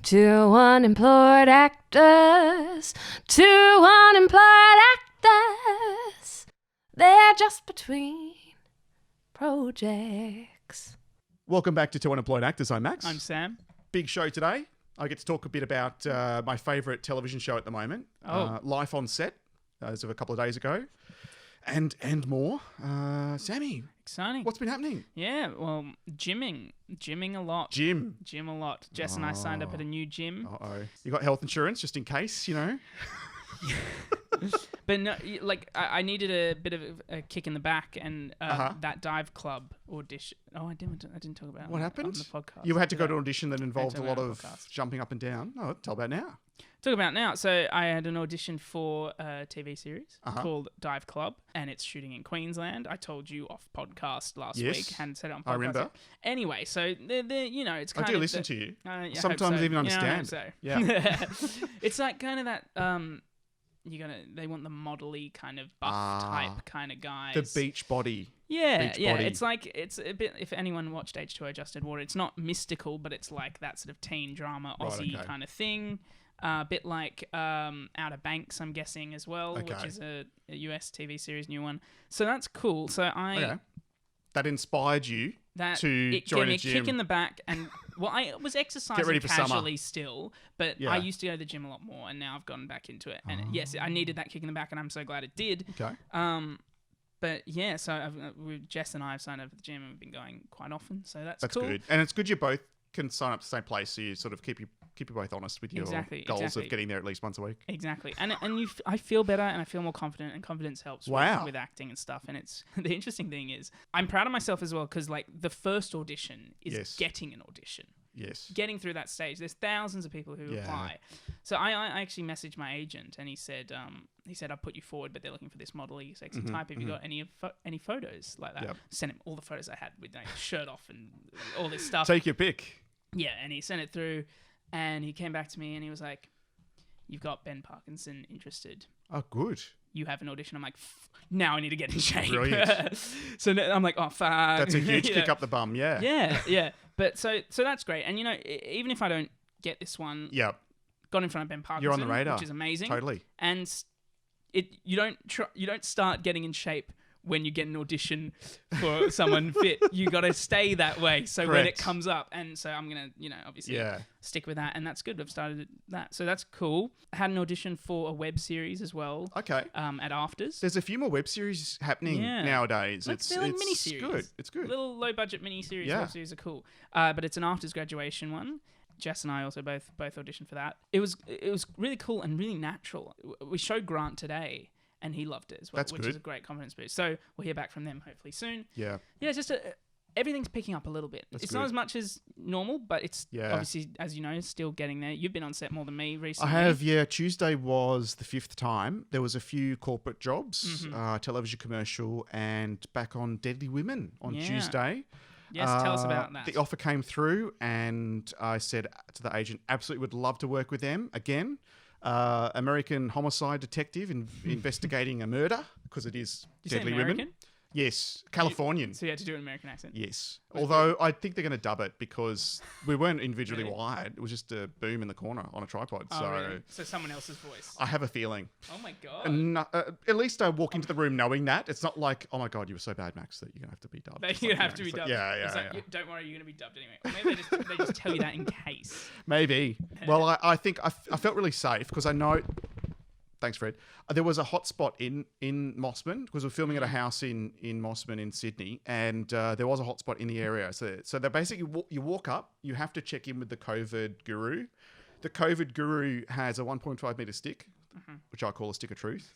Two unemployed actors, two unemployed actors. They're just between projects. Welcome back to Two Unemployed Actors. I'm Max. I'm Sam. Big show today. I get to talk a bit about my favourite television show at the moment, Life on Set, as of a couple of days ago, and more. Sammy, Exciting. what's been happening? Yeah, well, gymming a lot. Gym a lot. Jess and I signed up at a new gym. Uh-oh. You got health insurance just in case, you know? But no, like I needed a bit of a kick in the back, and that dive club audition. Oh, I didn't talk about What happened? on the podcast. You had to go to an audition that involved a talk lot about of the podcast. jumping up and down. Oh, tell about now. Talk about now. So I had an audition for a TV series called Dive Club, and it's shooting in Queensland. I told you off podcast last week, hadn't said it on podcast. I remember. Yet. Anyway, so they're you know, it's kind I of do listen to you. Yeah, Sometimes even understand. Yeah, I hope so. Yeah. It's like kind of that they want the modelly kind of buff type kind of guys. The beach body. Yeah, beach yeah. body. It's like, it's a bit, if anyone watched H2O Adjusted Water, it's not mystical, but it's like that sort of teen drama Aussie kind of thing. A bit like Outer Banks, I'm guessing, as well, which is a US TV series, new one. So that's cool. So That inspired you to it join gave me a gym. kick in the back, and well, I was exercising for casually still, but Yeah. I used to go to the gym a lot more, and now I've gotten back into it. And yes, I needed that kick in the back, and I'm so glad it did. Okay. But yeah, so Jess and I have signed up at the gym, and we've been going quite often. So that's cool. Good, and it's good you both can sign up to the same place, so you sort of keep you both honest with your goals of getting there at least once a week. Exactly, and I feel better, and I feel more confident, and confidence helps with acting and stuff. And it's the interesting thing is I'm proud of myself as well, because like the first audition is getting an audition. Yes. Getting through that stage. There's thousands of people who apply. So I actually messaged my agent, and he said I'll put you forward, but they're looking for this modelly sexy type. Have you got any photos like that? Yep. Sent him all the photos I had with like shirt off and all this stuff. Take your pick. Yeah, and he sent it through, and he came back to me, and he was like, "You've got Ben Parkinson interested. Oh, good. You have an audition." I'm like, now I need to get in shape. Brilliant. So I'm like, oh, fuck. That's a huge kick up the bum, yeah. Yeah. But so that's great. And, you know, even if I don't get this one, got in front of Ben Parkinson, you're on the radar, which is amazing. Totally. And you don't start getting in shape when you get an audition for someone fit. You got to stay that way. So when it comes up, and so I'm going to, you know, obviously stick with that. And that's good. I've started that. So that's cool. I had an audition for a web series as well. Okay. At Afters. There's a few more web series happening nowadays. They're like mini-series. Good. It's good. Little low-budget mini-series. Web series are cool. But it's an Afters graduation one. Jess and I also both auditioned for that. It was really cool and really natural. We showed Grant today, and he loved it as well, which is a great confidence boost. So we'll hear back from them hopefully soon. Yeah. Yeah, it's just everything's picking up a little bit. It's not as much as normal, but it's obviously, as you know, still getting there. You've been on set more than me recently. I have, yeah. Tuesday was the 5th time. There was a few corporate jobs, television commercial, and back on Deadly Women on Tuesday. Yes, tell us about that. The offer came through, and I said to the agent, absolutely would love to work with them again. American homicide detective investigating a murder, because it is Deadly Women. Yes, Californian. So you had to do an American accent? Yes. Although I think they're going to dub it, because we weren't individually wired. It was just a boom in the corner on a tripod. Oh, so really? So someone else's voice. I have a feeling. Oh my God. And, at least I walk into the room knowing that. It's not like, oh my God, you were so bad, Max, that you're going to have to be dubbed. You're going to have to be dubbed. Don't worry, you're going to be dubbed anyway. Or maybe they just tell you that in case. Maybe. Well, I think I felt really safe, because I know... Thanks, Fred. There was a hotspot in Mosman, because we're filming at a house in Mosman in Sydney, and there was a hotspot in the area. So they basically, you walk up, you have to check in with the COVID guru. The COVID guru has a 1.5 meter stick, which I call a stick of truth.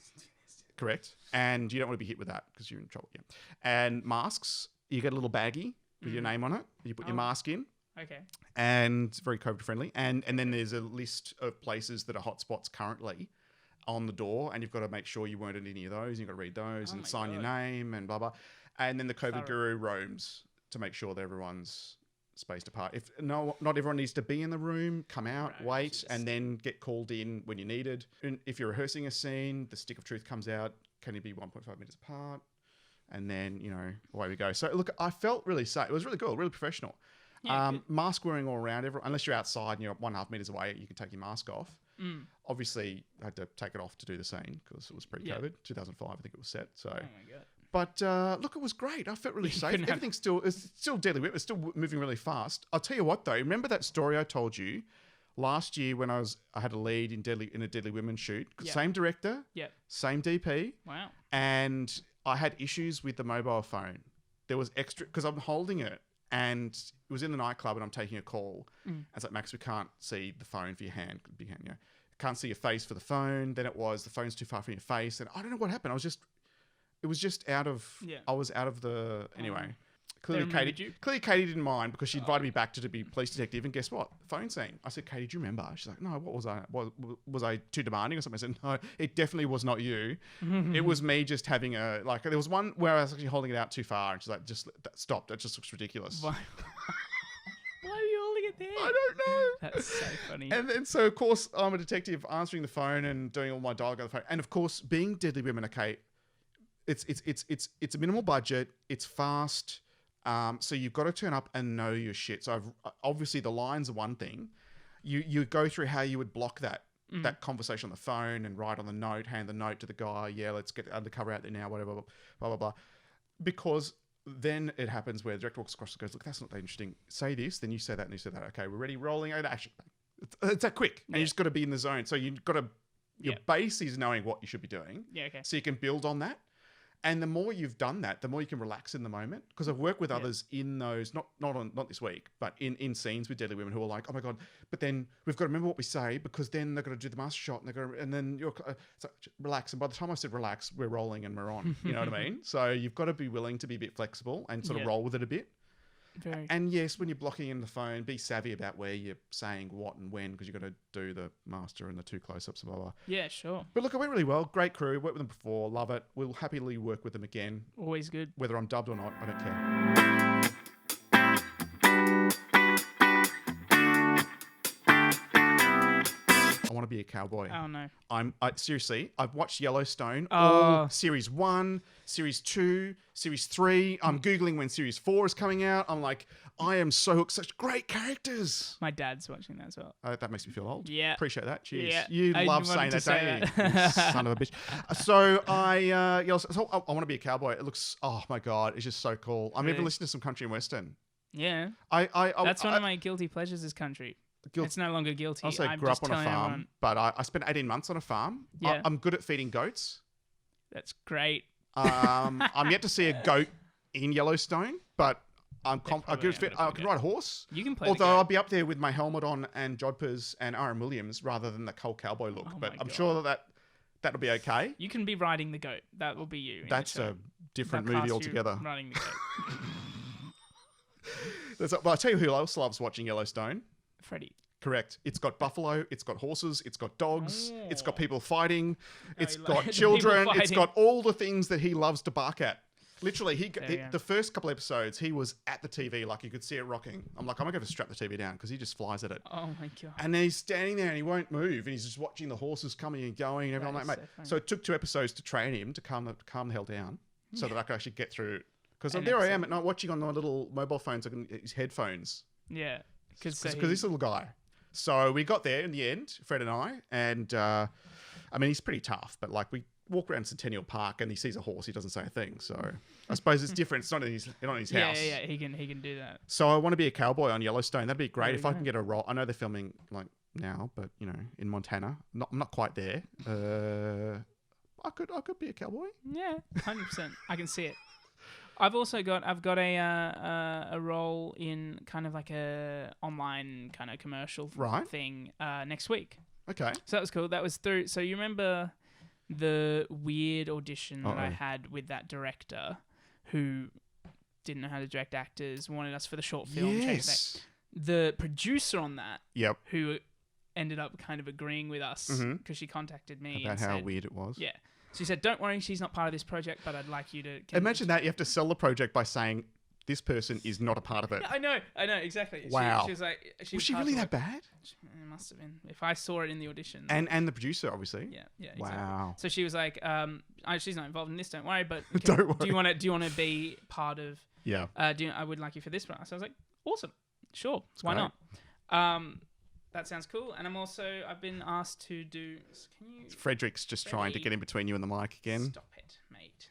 Correct. And you don't want to be hit with that, because you're in trouble. Yeah. And masks, you get a little baggie with your name on it. You put your mask in. Okay. And it's very COVID friendly. And then there's a list of places that are hotspots currently on the door, and you've got to make sure you weren't at any of those. You've got to read those and sign your name and blah, blah. And then the COVID guru roams to make sure that everyone's spaced apart. If not everyone needs to be in the room, come out, wait, and then get called in when you're needed. And if you're rehearsing a scene, the stick of truth comes out. Can you be 1.5 minutes apart? And then, away we go. So look, I felt really safe. It was really cool, really professional. Yeah, good. Mask wearing all around. Unless you're outside and you're 1.5 meters away, you can take your mask off. Obviously, I had to take it off to do the scene because it was pre-COVID. 2005, I think it was set. So. Oh my God. But look, it was great. I felt really safe. Everything's it's still deadly. It's still moving really fast. I'll tell you what, though. Remember that story I told you last year when I had a lead in a Deadly Women shoot? Yep. Same director. Yep. Same DP. Wow. And I had issues with the mobile phone. There was extra because I'm holding it, and it was in the nightclub, and I'm taking a call. I was like, Max, we can't see the phone for your hand, big hand, can't see your face for the phone. Then it was the phone's too far from your face, and I don't know what happened. It was just out of. Yeah. I was out of the anyway. They Clearly, remembered you? Katie didn't mind because she invited me back to be police detective. And guess what? Phone scene. I said, Katie, do you remember? She's like, no. What was I? Was I too demanding or something? I said, no. It definitely was not you. It was me just having a like. There was one where I was actually holding it out too far, and she's like, just stop. That just looks ridiculous. Why are you holding it there? I don't know. That's so funny. And then so of course I'm a detective answering the phone and doing all my dialogue on the phone. And of course, being Deadly Women, okay, it's a minimal budget. It's fast. So you've got to turn up and know your shit. So obviously the lines are one thing. You go through how you would block that conversation on the phone and write on the note, hand the note to the guy. Yeah, let's get undercover out there now. Whatever, blah blah blah. Because then it happens where the director walks across and goes, look, that's not that interesting. Say this, then you say that, and you say that. Okay, we're ready, rolling out action. It's that quick, and you just got to be in the zone. So you've got to. Your base is knowing what you should be doing. Yeah. Okay. So you can build on that. And the more you've done that, the more you can relax in the moment. Because I've worked with others in those, not this week, but in scenes with Deadly Women who are like, oh my God, but then we've got to remember what we say because then they're going to do the master shot and then you're so relax. And by the time I said relax, we're rolling and we're on. You know what I mean? So you've got to be willing to be a bit flexible and sort of roll with it a bit. And yes, when you're blocking in the phone, be savvy about where you're saying what and when because you've got to do the master and the two close-ups and blah, blah. Yeah, sure. But look, it went really well. Great crew. Worked with them before. Love it. We'll happily work with them again. Always good. Whether I'm dubbed or not, I don't care. I want to be a cowboy. Oh, no. Seriously, I've watched Yellowstone, Oh. all series 1, series 2, series 3. I'm Googling when series 4 is coming out. I'm like, I am so hooked. Such great characters. My dad's watching that as well. That makes me feel old. Yeah. Appreciate that. Cheers. Yeah. You I love saying wanted that, to don't say you? You son of a bitch. So I want to be a cowboy. It looks, oh my God, it's just so cool. I'm even listening to some country and western. Yeah. That's one of my guilty pleasures is country. It's no longer guilty. I also grew up on a farm, but I spent 18 months on a farm. Yeah. I'm good at feeding goats. That's great. I'm yet to see a goat in Yellowstone, but I can ride a horse. You can play. Although I'll be up there with my helmet on and jodhpurs and Aaron Williams rather than the whole cowboy look. But I'm sure that'll be okay. You can be riding the goat. That will be you. That's a different movie altogether. Riding the goat. But I'll tell you who else loves watching Yellowstone. Freddy. Correct. It's got buffalo, it's got horses, it's got dogs, it's got people fighting, it's you got like children, people it's got all the things that he loves to bark at. Literally, the first couple episodes, he was at the TV like you could see it rocking. I'm like, I'm going to strap the TV down because he just flies at it. Oh my God. And then he's standing there and he won't move and he's just watching the horses coming and going and everything. I'm like, mate. So it took 2 episodes to train him to calm the hell down so that I could actually get through. Because there I am at night watching on the little mobile phones, his headphones. Yeah. Because this little guy. So we got there in the end, Fred and I, and I mean, he's pretty tough, but like we walk around Centennial Park and he sees a horse, he doesn't say a thing. So I suppose it's different. It's not in his house. Yeah, he can do that. So I want to be a cowboy on Yellowstone. That'd be great if I can get a role. I know they're filming like now, but you know, in Montana. I'm not quite there. I could be a cowboy. Yeah, 100%. I can see it. I've got a role in kind of like a online kind of commercial thing next week. Okay. So that was cool. That was through. So you remember the weird audition that I had with that director who didn't know how to direct actors, wanted us for the short film. Yes. The producer on that. Yep. Who ended up kind of agreeing with us because she contacted me about and how said, weird it was. Yeah. She said, "Don't worry, she's not part of this project, but I'd like you to." Imagine that you have to sell the project by saying this person is not a part of it. Yeah, I know exactly. Wow. She was like, was she really that bad? It must have been. If I saw it in the audition. And the producer, obviously. Yeah. Exactly. Wow. So she was like, she's not involved in this. Don't worry. But don't worry. Do you want to be part of? Yeah. I would like you for this one. So I was like, awesome. Sure, why great. not? That sounds cool. And I've been asked to do. Can you? Frederick's just trying to get in between you and the mic again. Stop it, mate.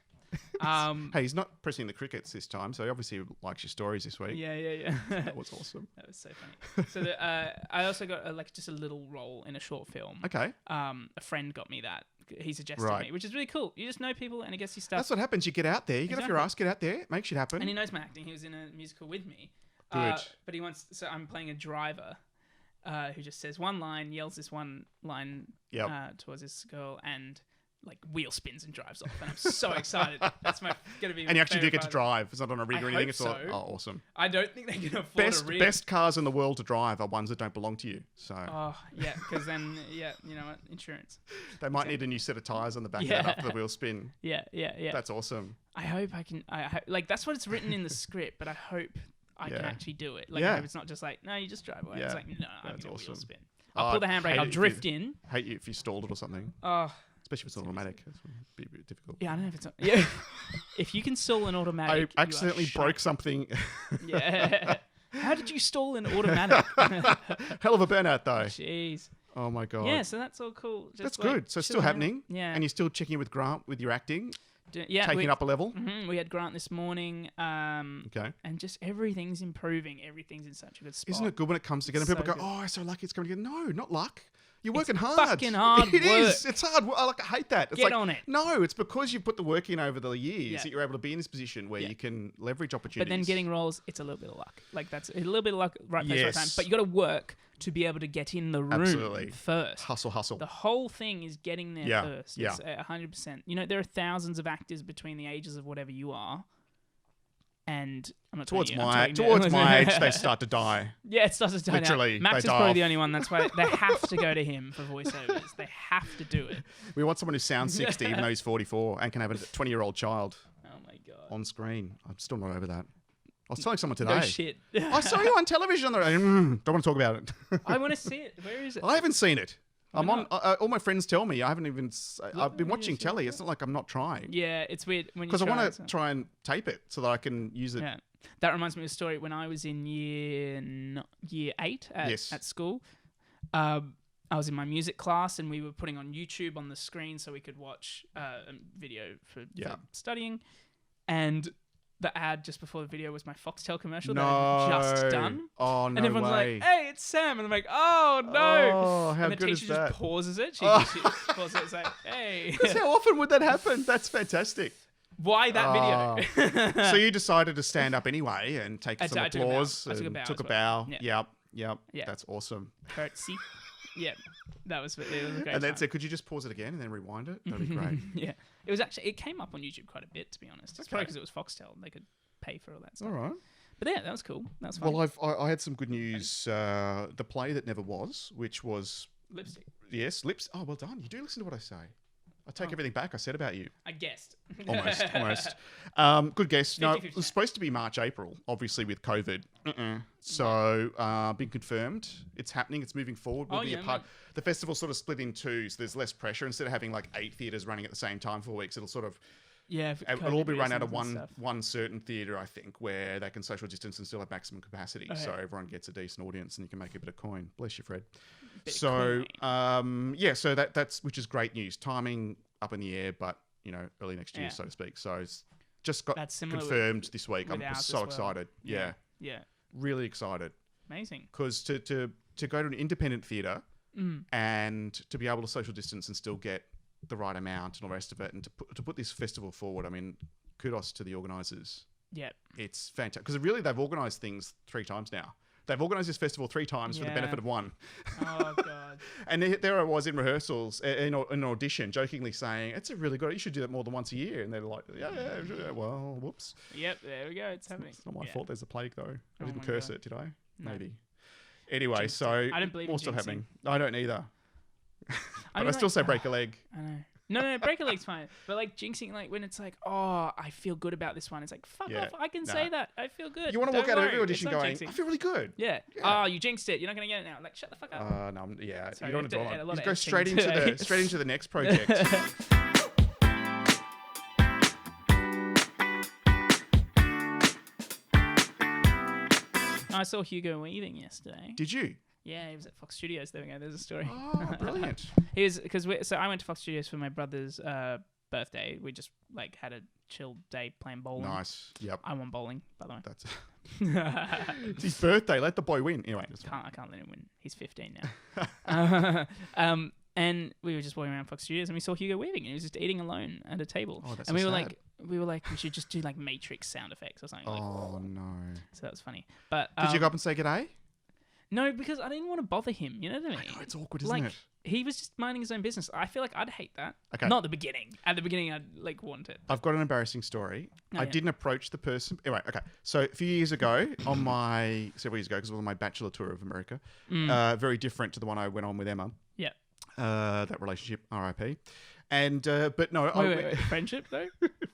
Hey, he's not pressing the crickets this time, so he obviously likes your stories this week. Yeah. That was awesome. That was so funny. So I also got just a little role in a short film. Okay. A friend got me that. He suggested Right. me, which is really cool. You just know people, and it gets you stuff. That's what happens. You get out there. You get off your ass, get out there. It makes shit happen. And he knows my acting. He was in a musical with me. Good. But he wants. So I'm playing a driver, who just says one line, yells this one line towards this girl, and like wheel spins and drives off. And I'm so excited. That's gonna be. And you actually do get part. to drive. It's not on a rig or anything. It's all awesome. I don't think they can afford a rig. Best cars in the world to drive are ones that don't belong to you. So Oh yeah, because then you know what, insurance. they might need a new set of tires on the back of that after the wheel spin. Yeah. That's awesome. I hope I can. Like that's what it's written in the script, but I hope I can actually do it. Like I hope it's not just like no, you just drive away. Yeah. It's like no, I'm That's gonna wheel awesome. spin. I'll pull the handbrake. I'll drift in. Hate you if you stalled it or something. Oh. Especially if it's automatic. It's be a bit difficult. Yeah, I don't know if it's... Yeah. If you can stall an automatic... I accidentally broke something. Yeah. How did you stall an automatic? Hell of a burnout, though. Jeez. Oh, my God. Yeah, so that's all cool. Just That's like, good. So it's still happening. Yeah. And you're still checking in with Grant with your acting? Taking it up a level? We had Grant this morning. Okay. And just everything's improving. Everything's in such a good spot. Isn't it good when it comes together? So People go, good. oh, I'm so lucky it's coming together. No, not luck. You're working It's hard. fucking hard It work. is. It's hard work. I hate that. It's Get like, on it. No, it's because you put the work in over the years Yeah. that you're able to be in this position where you can leverage opportunities. But then getting roles, it's a little bit of luck. Like that's a little bit of luck, right place, right time. Yes. But you got to work to be able to get in the room Absolutely. first. Hustle. The whole thing is getting there Yeah, first. yeah. It's 100%. You know, there are thousands of actors between the ages of whatever you are. And I'm not Towards telling you, towards my age, they start to die. Yeah, it starts to die Literally, now. Max they is die probably off. the only one. That's why they have to go to him for voiceovers. They have to do it. We want someone who sounds 60 even though he's 44 and can have a 20-year-old child Oh my god. on screen. I'm still not over that. I was telling someone today. No shit. I saw you on television. Don't want to talk about it. I want to see it. Where is it? I haven't seen it. I'm on. not? All my friends tell me. I haven't even. I've been the watching videos, telly. yeah. It's not like I'm not trying. Yeah, it's weird when you Because I want try to try and tape it so that I can use it. Yeah, that reminds me of a story when I was in year 8 at school. I was in my music class and we were putting on YouTube on the screen so we could watch a video for studying. And the ad just before the video was my Foxtel commercial that I had just done. Oh, no And everyone's way. like, "Hey, it's Sam," and I'm like, "Oh no!" Oh, how and the good is teacher that? just pauses it. She pauses it. It's like, "Hey, How often would that happen? That's fantastic. why that video?" So you decided to stand up anyway and take some I took a bow. applause. I took a and bow took as a well. bow. Yeah. Yep. Yeah. That's awesome. Curtsy. Yeah, that was it. Was a great And then time. said, could you just pause it again and then rewind it? That'd be great. Yeah, it came up on YouTube quite a bit, to be honest. It's probably because it was Foxtel and they could pay for all that stuff. All right. But yeah, that was cool. That was fun. Well, I had some good news. The play that never was, which was Lipstick. yes, lips. Oh, well done. You do listen to what I say. I take everything back I said about you. I guessed. Almost. Good guess. No, 50-50 it was supposed to be March, April, obviously with COVID. So, been confirmed. It's happening. It's moving forward. We'll be a part. The festival sort of split in two, so there's less pressure. Instead of having like 8 theatres running at the same time for weeks, it'll sort of Yeah, it'll all be run out of one certain theatre, I think, where they can social distance and still have maximum capacity. So everyone gets a decent audience and you can make a bit of coin. Bless you, Fred. So that's which is great news. Timing up in the air, but early next year, so to speak. So it's just got confirmed this week. I'm so excited. Yeah, really excited. Amazing. Because to go to an independent theatre and to be able to social distance and still get the right amount and all the rest of it, and to put this festival forward, I mean, kudos to the organisers. Yeah, it's fantastic because really they've organised things 3 times now. They've organised this festival 3 times for the benefit of one. Oh god! And there I was in rehearsals, in an audition, jokingly saying, "It's a really good. You should do that more than once a year." And they're like, "Yeah. Well, whoops. Yep, there we go. It's happening. It's not my fault. There's a plague though. I Oh didn't my curse God. it, did I? No. Maybe. Anyway, Jinxed so it. I don't believe in all still jinxing. happening. I don't either. I But mean, I still like, say break a leg. I know. No, break a leg's fine. But like jinxing, like when it's like, oh, I feel good about this one. It's like, fuck off. I can say that. I feel good. You want to walk out of every Don't audition worry. going, It's not I jinxing. feel really good. Yeah. Oh, you jinxed it. You're not gonna get it now. Like, shut the fuck up. No, yeah. Sorry, You don't want to we dwell had a on lot it. of You go straight editing into today. straight into the next project. I saw Hugo Weaving yesterday. Did you? Yeah, he was at Fox Studios. There we go. There's a story. Oh, brilliant. He was so I went to Fox Studios for my brother's birthday. We just like had a chill day playing bowling. Nice. Yep. I won bowling, by the way. That's it's his birthday. Let the boy win. Anyway, I can't let him win. He's 15 now. And we were just walking around Fox Studios, and we saw Hugo Weaving, and he was just eating alone at a table. Oh, that's and so we were sad. like, we should just do like Matrix sound effects or something. Oh no. So that was funny. But Did you go up and say g'day? No, because I didn't want to bother him. You know what I mean? I know, it's awkward, isn't it? He was just minding his own business. I feel like I'd hate that. Okay. Not at the beginning. At the beginning, I'd like want it. I've got an embarrassing story. Oh, I yeah. didn't approach the person. Anyway, okay. So a few years ago, several years ago, because it was on my bachelor tour of America, very different to the one I went on with Emma. Yeah. That relationship, RIP. And, but no. Wait. Friendship, though?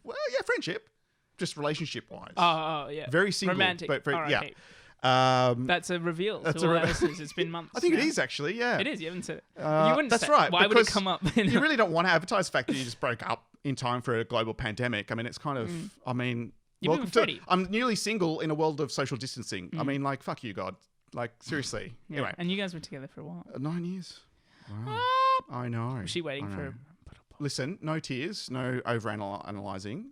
Well, yeah, friendship. Just relationship-wise. Oh, yeah. Very single. Romantic. But very, R.I.P. yeah. That's a reveal. That's to all our listeners. It's been months. I think now. it is, actually, yeah. It is. You haven't said it. You wouldn't that's say, right. Why would it because come up? You really don't want to advertise the fact that you just broke up in time for a global pandemic. I mean, it's kind of, I mean, You've been with Freddy. I'm nearly single in a world of social distancing. I mean, like, fuck you, God. Like, seriously. Yeah. Anyway. And you guys were together for a while. 9 years. Wow. I know. Was she waiting I for? know. Listen, no tears, no overanalyzing.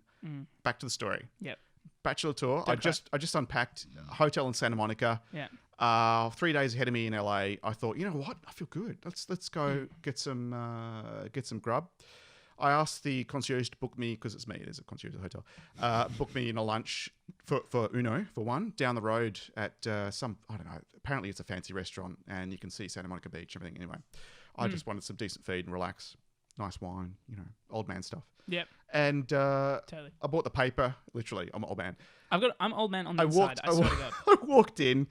Back to the story. Yep. Bachelor tour. I just unpacked a hotel in Santa Monica. Yeah. 3 days ahead of me in LA. I thought, you know what? I feel good. Let's go get some grub. I asked the concierge to book me, because it's me. There's a concierge at the hotel. Book me in a lunch for one down the road at some, I don't know. Apparently it's a fancy restaurant and you can see Santa Monica Beach and everything. Anyway, I just wanted some decent feed and relax. Nice wine, old man stuff. Yep. And Totally. I bought the paper. Literally, I'm an old man. I'm old man on the inside. I swear to God. I walked in,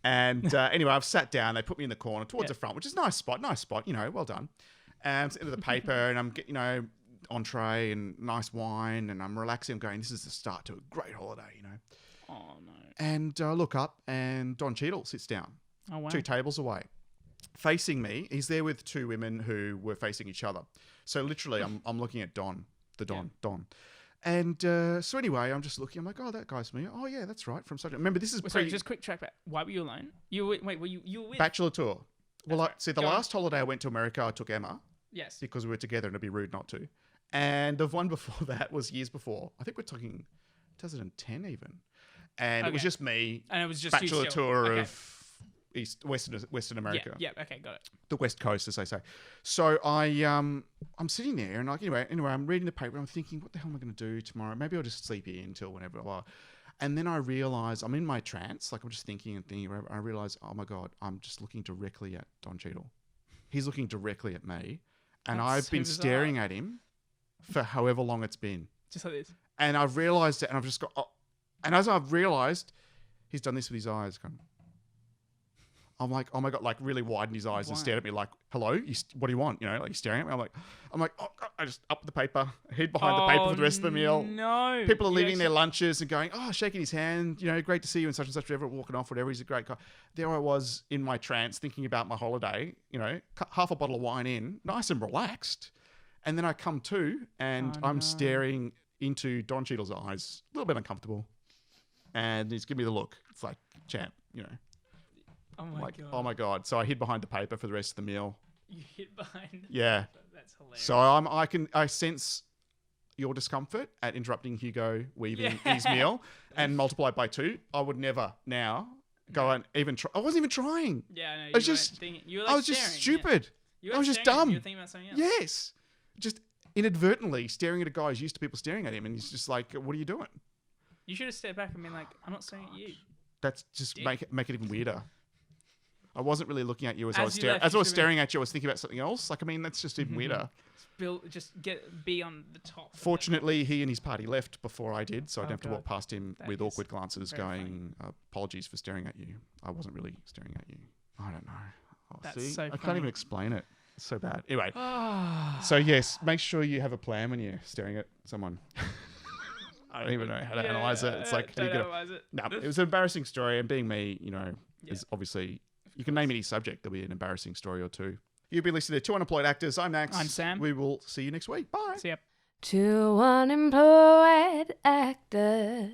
and anyway, I've sat down. They put me in the corner towards the front, which is a nice spot. Well done. And I'm into the paper, and I'm getting, entree and nice wine, and I'm relaxing. I'm going, this is the start to a great holiday, Oh no. And I look up, and Don Cheadle sits down, Oh wow. 2 tables away, facing me. He's there with 2 women who were facing each other. So literally, I'm looking at Don. And so anyway, I'm just looking. I'm like, oh, that guy's me. Oh yeah, that's right. From such. Remember, this is Sorry, just quick track back. Why were you alone? You were with bachelor tour. Well, right. see, the Go on. last holiday I went to America, I took Emma Yes. because we were together, and it'd be rude not to. And the one before that was years before. I think we're talking 2010 even. And it was Okay. just me. And it was just you bachelor still. tour Okay. of Western America. Yeah. Okay. Got it. The West Coast, as they say. So I'm sitting there, and like anyway, I'm reading the paper. And I'm thinking, what the hell am I going to do tomorrow? Maybe I'll just sleep in until whenever. And then I realize I'm in my trance. Like I'm just thinking. And I realize, oh my God, I'm just looking directly at Don Cheadle. He's looking directly at me, and That's I've so been bizarre. staring at him for however long it's been. Just like this. And I've realized it, and I've just got. Oh, and as I've realized, he's done this with his eyes. I'm like, oh my God, like really widened his eyes and stared at me like, hello, what do you want? Like he's staring at me. I'm like, oh God. I just up the paper, hid behind the paper for the rest of the meal. No. People are leaving their lunches and going, oh, shaking his hand, great to see you and such, whatever, walking off, whatever. He's a great guy. There I was in my trance thinking about my holiday, half a bottle of wine in, nice and relaxed. And then I come to and I'm staring into Don Cheadle's eyes, a little bit uncomfortable. And he's giving me the look. It's like, champ, Oh my God. oh my God. So I hid behind the paper for the rest of the meal. You hid behind. Yeah. That's hilarious. So I sense your discomfort at interrupting Hugo Weaving his meal and multiply it by 2. I would never now go and even try. I wasn't even trying. Yeah, I know. I was just, you were I was just stupid. Yeah. I was just dumb. You were thinking about something else. Yes. Just inadvertently staring at a guy who's used to people staring at him, and he's just like, what are you doing? You should have stepped back and been like, I'm not staring at you. That's just make it even weirder. I wasn't really looking at you as I was you staring. left, As I you was should've staring at you, I was thinking about something else. Like, I mean, that's just even weirder. Just be on the top. Fortunately, he and his party left before I did, so I didn't have to God. walk past him That with is awkward glances very going, apologies for staring at you. I wasn't really staring at you. I don't know. Oh, That's see? so I can't funny. even explain it. It's so bad. Anyway, so yes, make sure you have a plan when you're staring at someone. I don't even know how to analyze it. It's like, how do you analyze it. No, it was an embarrassing story, and being me, is obviously, you can name any subject, there'll be an embarrassing story or two. You've been listening to Two Unemployed Actors. I'm Max. I'm Sam. We will see you next week. Bye. See ya. 2 unemployed actors.